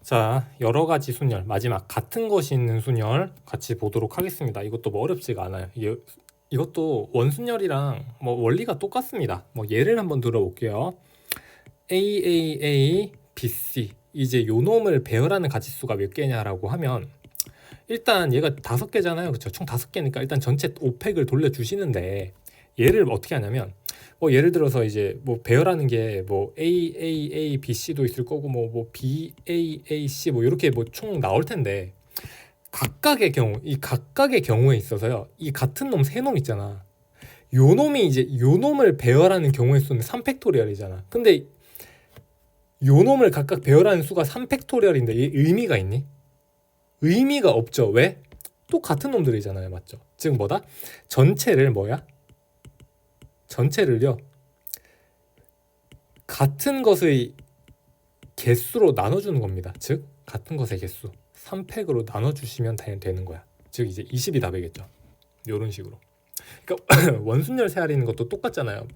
자, 여러 가지 순열, 마지막 같은 것이 있는 순열 같이 보도록 하겠습니다. 이것도 뭐 어렵지가 않아요. 이것도 원순열이랑 뭐 원리가 똑같습니다. 뭐 예를 한번 들어볼게요. AAA, BC 이제 요 놈을 배열하는 가지수가 몇 개냐라고 하면 일단 얘가 5개잖아요. 그렇죠? 총 5개니까 일단 전체 5팩을 돌려주시는데 얘를 어떻게 하냐면 예를 들어서 이제 뭐 배열하는 게 뭐 AAA, BC도 있을 거고 뭐 BAAC 뭐 이렇게 뭐 총 나올 텐데 이 각각의 경우에 있어서요. 이 같은 놈 세 놈 있잖아. 요 놈이 이제 요 놈을 배열하는 경우의 수는 3팩토리얼이잖아. 근데 요 놈을 각각 배열하는 수가 3팩토리얼인데 이 의미가 있니? 의미가 없죠. 왜? 또 같은 놈들이잖아요. 맞죠? 즉 뭐다? 전체를요. 같은 것의 개수로 나눠주는 겁니다. 즉 같은 것의 개수 3팩으로 나눠주시면 되는 거야. 즉 이제 20이 답이겠죠. 이런 식으로. 그러니까 원순열 세알이는 것도 똑같았잖아요.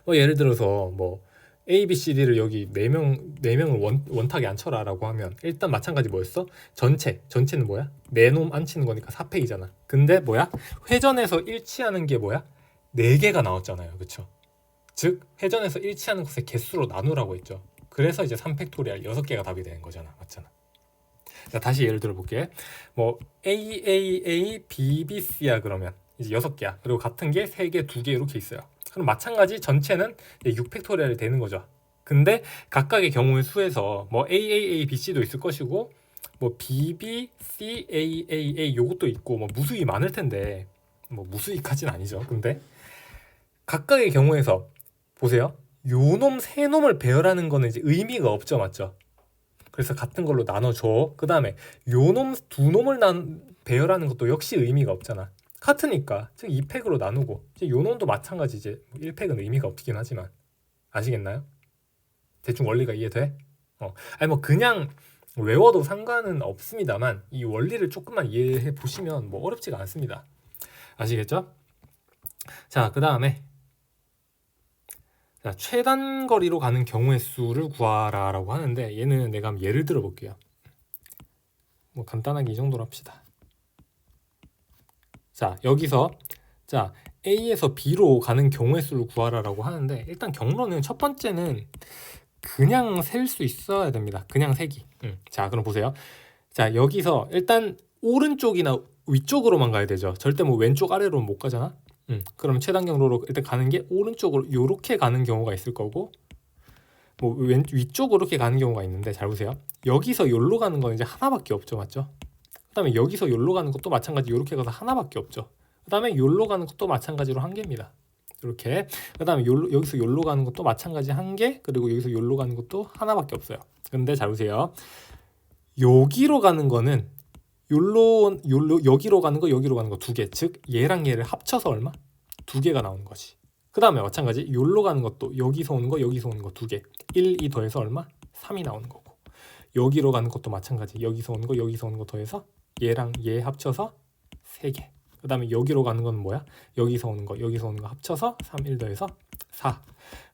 예를 들어서 뭐 A, B, C, D를 여기 4명을 원탁에 앉혀라라고 하면 일단 마찬가지 뭐였어? 전체는 뭐야? 4놈 앉히는 거니까 4팩이잖아. 근데 뭐야? 회전해서 일치하는 게 뭐야? 4개가 나왔잖아요. 그쵸? 즉 회전해서 일치하는 것의 개수로 나누라고 했죠. 그래서 이제 3팩토리얼 6개가 답이 되는 거잖아. 맞잖아. 자, 다시 예를 들어볼게. 뭐 AAA, BBC야 그러면 이제 6개야. 그리고 같은 게 3개, 2개 이렇게 있어요. 그럼 마찬가지 전체는 6팩토리얼이 되는 거죠. 근데 각각의 경우의 수에서 뭐 AAA, BC도 있을 것이고 뭐 BB, CAAA 요것도 있고 뭐 무수히 많을 텐데 뭐 무수히까지는 아니죠. 근데 각각의 경우에서 보세요. 요놈 세 놈을 배열하는 거는 이제 의미가 없죠. 맞죠? 그래서 같은 걸로 나눠줘. 그 다음에 요놈 두 놈을 배열하는 것도 역시 의미가 없잖아. 같으니까 즉 2팩으로 나누고 이제 요놈도 마찬가지 이제 1팩은 의미가 없긴 하지만 아시겠나요? 대충 원리가 이해돼? 아니 뭐 그냥 외워도 상관은 없습니다만 이 원리를 조금만 이해해 보시면 뭐 어렵지가 않습니다. 아시겠죠? 자, 그 다음에 최단 거리로 가는 경우의 수를 구하라라고 하는데 얘는 내가 한번 예를 들어 볼게요. 뭐 간단하게 이 정도로 합시다. 자, 여기서 A에서 B로 가는 경우의 수를 구하라라고 하는데 일단 경로는 첫 번째는 그냥 셀 수 있어야 됩니다. 그냥 세기. 자, 그럼 보세요. 자, 여기서 일단 오른쪽이나 위쪽으로만 가야 되죠. 절대 뭐 왼쪽 아래로 못 가잖아. 그럼 최단 경로로 일단 가는 게 오른쪽으로 요렇게 가는 경우가 있을 거고 뭐 위쪽으로 이렇게 가는 경우가 있는데 잘 보세요. 여기서 요로 가는 건 이제 하나밖에 없죠. 맞죠? 그 다음에 여기서 요로 가는 것도 마찬가지 요렇게 가서 하나밖에 없죠. 그 다음에 요로 가는 것도 마찬가지로 한 개입니다. 이렇게. 그 다음에 여기서 요로 가는 것도 마찬가지 한 개, 그리고 여기서 요로 가는 것도 하나밖에 없어요. 근데 잘 보세요. 여기로 가는 거는 여기로 가는 거 여기로 가는 거 2개. 즉 얘랑 얘를 합쳐서 얼마? 2개가 나오는 거지. 그 다음에 마찬가지 요로 가는 것도 여기서 오는 거 여기서 오는 거 2개. 1, 2 더해서 얼마? 3이 나오는 거고. 여기로 가는 것도 마찬가지. 여기서 오는 거 여기서 오는 거 더해서 얘랑 얘 합쳐서 3개. 그 다음에 여기로 가는 건 뭐야? 여기서 오는 거 여기서 오는 거 합쳐서 3, 1 더해서 4.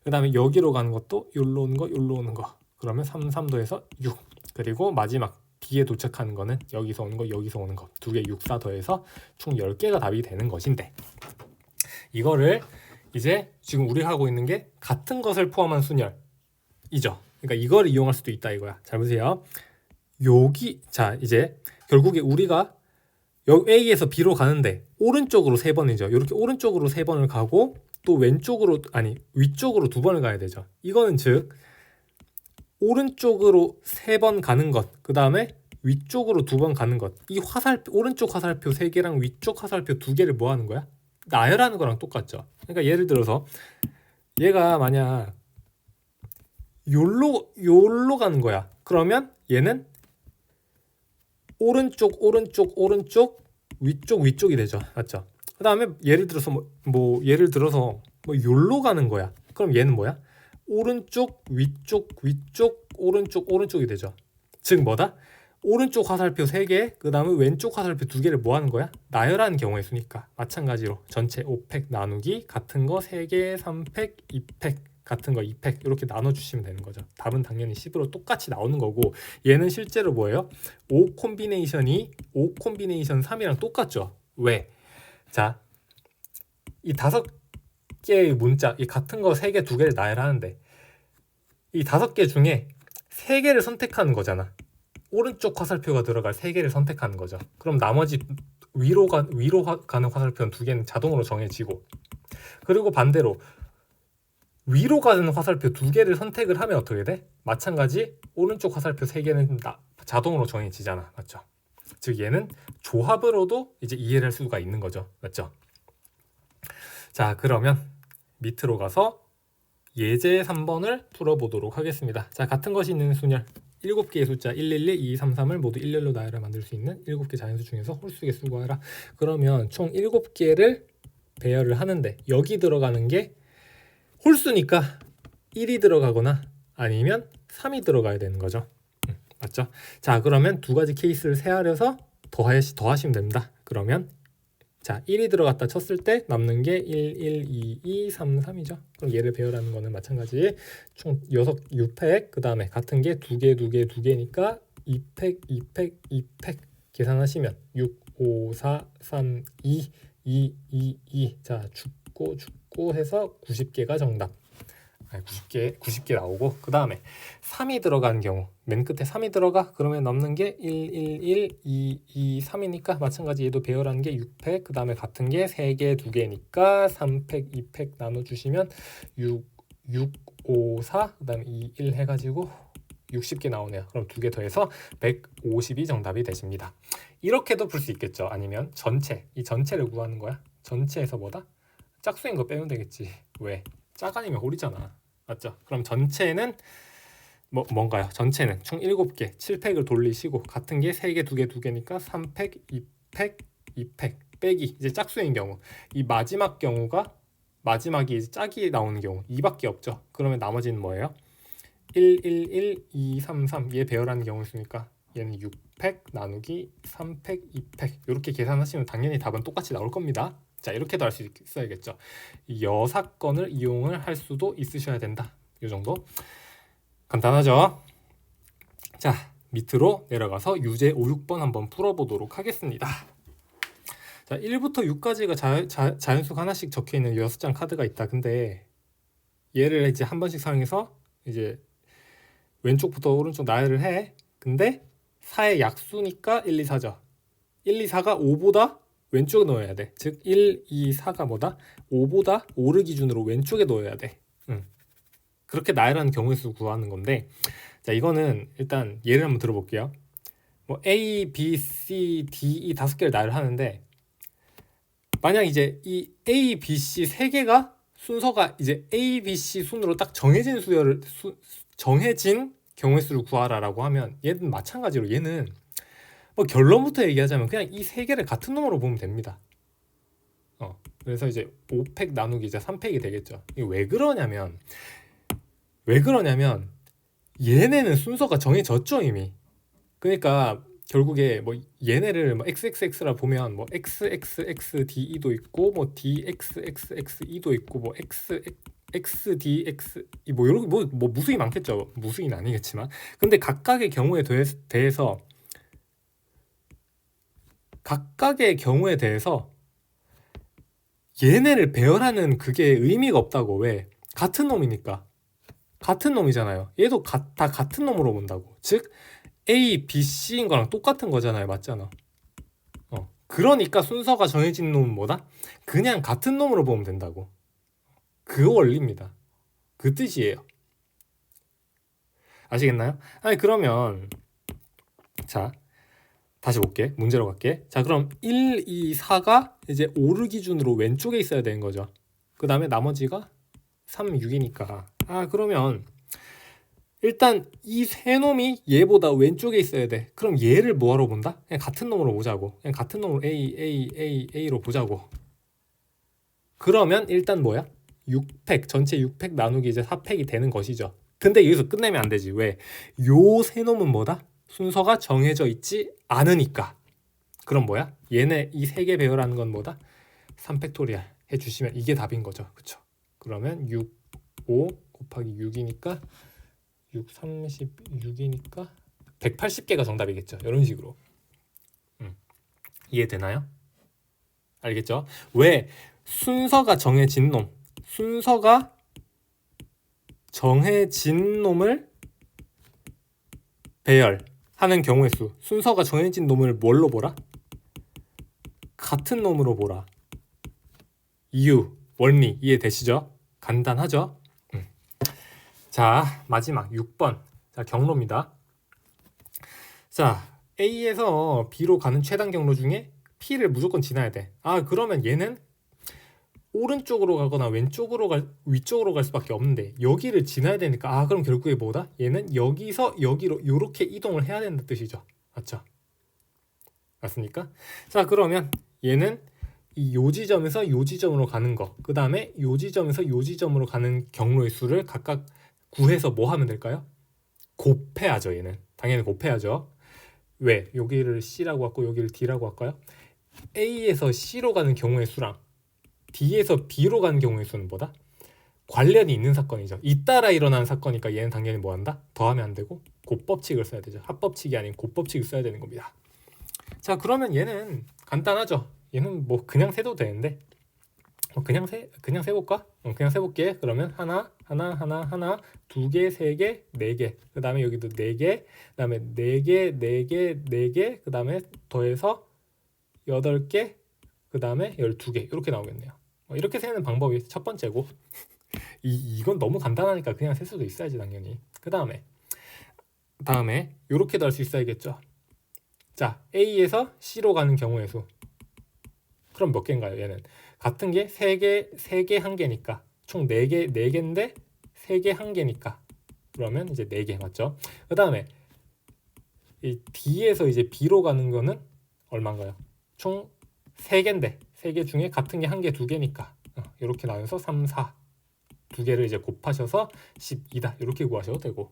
그 다음에 여기로 가는 것도 요로 오는 거 요로 오는 거. 그러면 3, 3 더해서 6. 그리고 마지막 B에 도착하는 거는 여기서 오는 거 여기서 오는 거 2개 6, 4 더해서 총 10개가 답이 되는 것인데 이거를 이제 지금 우리가 하고 있는 게 같은 것을 포함한 순열이죠. 그러니까 이걸 이용할 수도 있다 이거야. 잘 보세요. 이제 결국에 우리가 A에서 B로 가는데 오른쪽으로 3번이죠. 이렇게 오른쪽으로 3번을 가고 또 위쪽으로 2번을 가야 되죠. 이거는 즉 오른쪽으로 3번 가는 것, 그 다음에 위쪽으로 2번 가는 것. 이 오른쪽 화살표 3개랑 위쪽 화살표 2개를 뭐 하는 거야? 나열하는 거랑 똑같죠. 그러니까 예를 들어서 얘가 만약 요로 가는 거야. 그러면 얘는 오른쪽, 위쪽이 되죠. 맞죠? 그 다음에 예를 들어서 요로 가는 거야. 그럼 얘는 뭐야? 오른쪽, 위쪽, 오른쪽이 되죠. 즉 뭐다? 오른쪽 화살표 3개, 그 다음에 왼쪽 화살표 2개를 뭐 하는 거야? 나열하는 경우의 수니까 마찬가지로 전체 5팩 나누기 같은 거 3개, 3팩, 2팩 같은 거 2팩 이렇게 나눠주시면 되는 거죠. 답은 당연히 10으로 똑같이 나오는 거고 얘는 실제로 뭐예요? 5 콤비네이션이 5 콤비네이션 3이랑 똑같죠. 왜? 자, 이 5개의 문자 이 같은 거 3개, 2개를 나열하는데 이 5개 중에 3개를 선택하는 거잖아. 오른쪽 화살표가 들어갈 3개를 선택하는 거죠. 그럼 나머지 위로 가는 화살표는 2개는 자동으로 정해지고 그리고 반대로 위로 가는 화살표 2개를 선택을 하면 어떻게 돼? 마찬가지 오른쪽 화살표 3개는 자동으로 정해지잖아. 맞죠? 즉 얘는 조합으로도 이제 이해를 할 수가 있는 거죠. 맞죠? 자, 그러면 밑으로 가서 예제 3번을 풀어보도록 하겠습니다. 자, 같은 것이 있는 순열 7개의 숫자 111, 2233을 모두 일렬로 나열해 만들 수 있는 7개 자연수 중에서 홀수 개수 구하라. 그러면 총 7개를 배열을 하는데 여기 들어가는 게 홀수니까 1이 들어가거나 아니면 3이 들어가야 되는 거죠. 맞죠? 자, 그러면 두 가지 케이스를 세하려서 더하시면 됩니다. 그러면 자, 1이 들어갔다 쳤을 때 남는 게 1, 1, 2, 2, 3, 3이죠. 그럼 얘를 배열하는 거는 마찬가지 총 6팩 그 다음에 같은 게 2개, 2개, 2개니까 2팩, 2팩, 2팩 계산하시면 6, 5, 4, 3, 2, 2, 2, 2 자, 죽고 해서 90개가 정답. 90개 나오고 그 다음에 3이 들어간 경우 맨 끝에 3이 들어가 그러면 남는 게 1, 1, 1, 2, 2, 3이니까 마찬가지 얘도 배열하는 게 6팩 그 다음에 같은 게 3개, 2개니까 3팩, 2팩 나눠주시면 6, 5, 4 그 다음에 2, 1 해가지고 60개 나오네요. 그럼 2개 더해서 150이 정답이 되십니다. 이렇게도 풀 수 있겠죠. 아니면 이 전체를 구하는 거야. 전체에서 뭐다? 짝수인 거 빼면 되겠지. 왜? 짝 아니면 홀이잖아. 맞죠? 그럼 전체는 뭔가요? 전체는 총 7개 7팩을 돌리시고 같은 게 3개 2개 2개니까 3팩 2팩 2팩 빼기 이제 짝수인 경우 이 마지막 경우가 마지막이 이제 짝이 나오는 경우 2밖에 없죠. 그러면 나머지는 뭐예요? 1, 1, 1, 2, 3, 3 얘 배열하는 경우 있으니까 얘는 6팩 나누기 3팩 2팩 이렇게 계산하시면 당연히 답은 똑같이 나올 겁니다. 자, 이렇게도 할 수 있어야겠죠. 여사건을 이용을 할 수도 있으셔야 된다. 이 정도 간단하죠. 자, 밑으로 내려가서 유제 5, 6번 한번 풀어보도록 하겠습니다. 자, 1부터 6까지가 자연수가 하나씩 적혀있는 6장 카드가 있다. 근데 얘를 이제 한 번씩 사용해서 이제 왼쪽부터 오른쪽 나열을 해. 근데 4의 약수니까 1, 2, 4죠. 1, 2, 4가 5보다 왼쪽에 넣어야 돼. 즉 1, 2, 4가 뭐다? 5보다 5를 기준으로 왼쪽에 넣어야 돼. 그렇게 나열하는 경우의 수 구하는 건데 자, 이거는 일단 예를 한번 들어볼게요. 뭐 A, B, C, D 이 5개를 나열하는데 만약 이제 이 A, B, C 3개가 순서가 이제 A, B, C 순으로 딱 정해진 정해진 경우의 수를 구하라라고 하면 얘는 마찬가지로 얘는 뭐 결론부터 얘기하자면 그냥 이 3개를 같은 놈으로 보면 됩니다. 그래서 이제 5팩 나누기 이제 3팩이 되겠죠. 이게 왜 그러냐면 얘네는 순서가 정해졌죠 이미. 그러니까 결국에 뭐 얘네를 뭐 XXX라 보면 뭐 XXXDE도 있고 뭐 DXXXE도 있고 뭐 XXDX 뭐 이런 뭐 무수히 많겠죠. 무수히는 아니겠지만 근데 각각의 경우에 대해서 얘네를 배열하는 그게 의미가 없다고. 왜? 같은 놈이니까. 같은 놈이잖아요. 얘도 다 같은 놈으로 본다고. 즉 A, B, C인 거랑 똑같은 거잖아요. 맞잖아. 그러니까 순서가 정해진 놈은 뭐다? 그냥 같은 놈으로 보면 된다고. 그 원리입니다. 그 뜻이에요. 아시겠나요? 아니 그러면 자 다시 볼게. 문제로 갈게. 자, 그럼 1, 2, 4가 이제 5를 기준으로 왼쪽에 있어야 되는 거죠. 그 다음에 나머지가 3, 6이니까 그러면 일단 이 세 놈이 얘보다 왼쪽에 있어야 돼. 그럼 얘를 뭐하러 본다? 그냥 같은 놈으로 보자고. 그냥 같은 놈으로 A로 보자고. 그러면 일단 뭐야? 6팩, 전체 6팩 나누기 이제 4팩이 되는 것이죠. 근데 여기서 끝내면 안 되지. 왜? 요 세 놈은 뭐다? 순서가 정해져 있지 않으니까. 그럼 뭐야? 얘네 이 세 개 배열하는 건 뭐다? 3팩토리얼 해주시면 이게 답인 거죠. 그쵸? 그러면 6, 5, 곱하기 6이니까 6, 36이니까 180개가 정답이겠죠. 이런 식으로. 이해되나요? 알겠죠? 왜? 순서가 정해진 놈을 배열하는 경우의 수. 순서가 정해진 놈을 뭘로 보라? 같은 놈으로 보라. 이유, 원리 이해되시죠? 간단하죠? 자, 마지막 6번. 자, 경로입니다. 자, A에서 B로 가는 최단 경로 중에 P를 무조건 지나야 돼. 아, 그러면 얘는 오른쪽으로 가거나 위쪽으로 갈 수밖에 없는데 여기를 지나야 되니까 아, 그럼 결국에 뭐다? 얘는 여기서 여기로 이렇게 이동을 해야 된다는 뜻이죠. 맞죠? 맞습니까? 자, 그러면 얘는 이 요 지점에서 요 지점으로 가는 거, 그 다음에 요 지점에서 요 지점으로 가는 경로의 수를 각각 구해서 뭐 하면 될까요? 곱해야죠. 얘는 당연히 곱해야죠. 왜? 여기를 C라고 할고 여기를 D라고 할까요? A에서 C로 가는 경우의 수랑 D에서 B로 가는 경우의 수는 뭐다? 관련이 있는 사건이죠. 잇따라 일어나는 사건이니까 얘는 당연히 뭐한다? 더하면 안 되고 곱법칙을 써야 되죠. 합법칙이 아닌 곱법칙을 써야 되는 겁니다. 자, 그러면 얘는 간단하죠. 얘는 뭐 그냥 세도 되는데 그냥 세볼까? 그냥 세볼게. 그러면 하나, 두 개, 세 개, 네 개. 그 다음에 여기도 네 개, 그 다음에 네 개, 네 개, 네 개. 그 다음에 더해서 8개, 그 다음에 12개. 이렇게 나오겠네요. 이렇게 세는 방법이 첫 번째고 이건 너무 간단하니까 그냥 셀 수도 있어야지 당연히. 그 다음에 이렇게도 할 수 있어야겠죠. 자, A에서 C로 가는 경우의 수. 그럼 몇 개인가요? 얘는 같은 게 3개, 3개, 1개니까 총 4개, 4개인데 3개, 1개니까 그러면 이제 4개 맞죠? 그 다음에 이 D에서 이제 B로 가는 거는 얼마인가요? 총 3개인데 3개 중에 같은 게 1개, 2개니까 이렇게 나눠서 3, 4 두 개를 이제 곱하셔서 12다 이렇게 구하셔도 되고.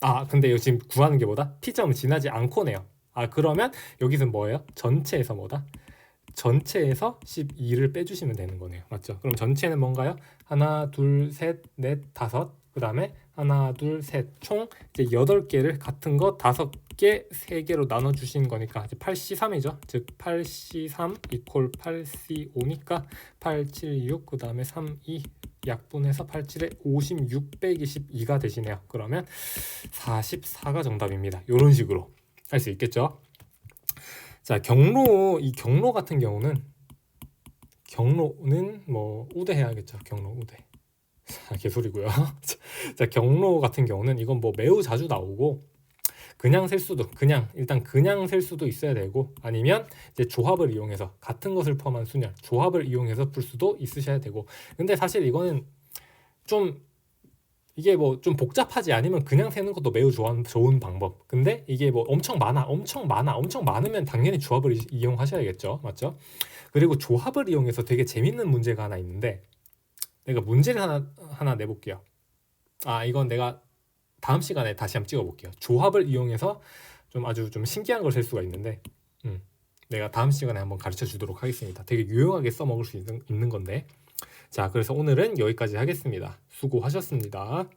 아, 근데 이거 지금 구하는 게 뭐다? P점을 지나지 않고네요. 아, 그러면 여기서 뭐예요? 전체에서 뭐다? 전체에서 12를 빼주시면 되는 거네요. 맞죠? 그럼 전체는 뭔가요? 하나, 둘, 셋, 넷, 다섯. 그 다음에 하나, 둘, 셋. 총 이제 8개를 같은 거 5개, 3개로 나눠주신 거니까 이제 8C3이죠. 즉 8C3 이퀄 8C5니까 8, 7, 6, 그 다음에 3, 2 약분해서 8, 7에 56 빼기 12가 되시네요. 그러면 44가 정답입니다. 이런 식으로 할 수 있겠죠. 자, 이 경로 같은 경우는 뭐 우대해야겠죠. 경로 우대. 개소리고요. 자, 경로 같은 경우는 이건 뭐 매우 자주 나오고 일단 그냥 셀 수도 있어야 되고 아니면 이제 조합을 이용해서 같은 것을 포함한 수열 조합을 이용해서 풀 수도 있으셔야 되고. 근데 사실 이거는 이게 뭐 좀 복잡하지 않으면 그냥 세는 것도 매우 좋은 방법. 근데 이게 뭐 엄청 많으면 당연히 조합을 이용하셔야겠죠. 맞죠? 그리고 조합을 이용해서 되게 재밌는 문제가 하나 있는데 내가 문제를 하나 내볼게요. 아, 이건 내가 다음 시간에 다시 한번 찍어볼게요. 조합을 이용해서 아주 신기한 걸 셀 수가 있는데 내가 다음 시간에 한번 가르쳐 주도록 하겠습니다. 되게 유용하게 써먹을 수 있는 건데. 자, 그래서 오늘은 여기까지 하겠습니다. 수고하셨습니다.